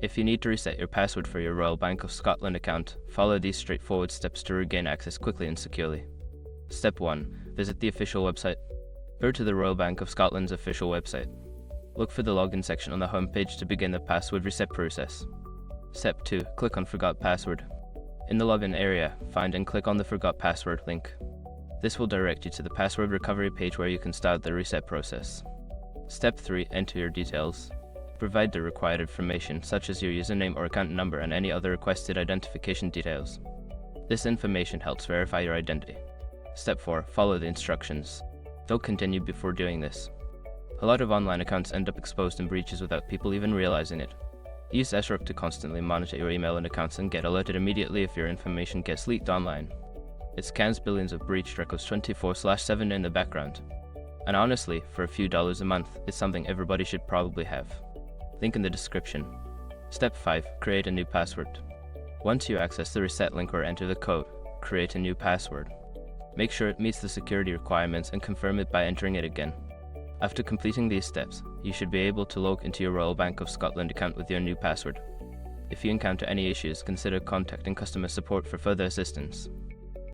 If you need to reset your password for your Royal Bank of Scotland account, follow these straightforward steps to regain access quickly and securely. Step 1. Visit the official website. Go to the Royal Bank of Scotland's official website. Look for the login section on the home page to begin the password reset process. Step 2. Click on Forgot Password. In the login area, find and click on the Forgot Password link. This will direct you to the password recovery page where you can start the reset process. Step 3. Enter your details. Provide the required information such as your username or account number and any other requested identification details. This information helps verify your identity. Step 4. Follow the instructions. Don't continue before doing this. A lot of online accounts end up exposed in breaches without people even realizing it. Use SROC to constantly monitor your email and accounts and get alerted immediately if your information gets leaked online. It scans billions of breached records 24/7 in the background. And honestly, for a few dollars a month, it's something everybody should probably have. Link in the description. Step 5. Create a new password. Once you access the reset link or enter the code, create a new password. Make sure it meets the security requirements and confirm it by entering it again. After completing these steps, you should be able to log into your Royal Bank of Scotland account with your new password. If you encounter any issues, consider contacting customer support for further assistance.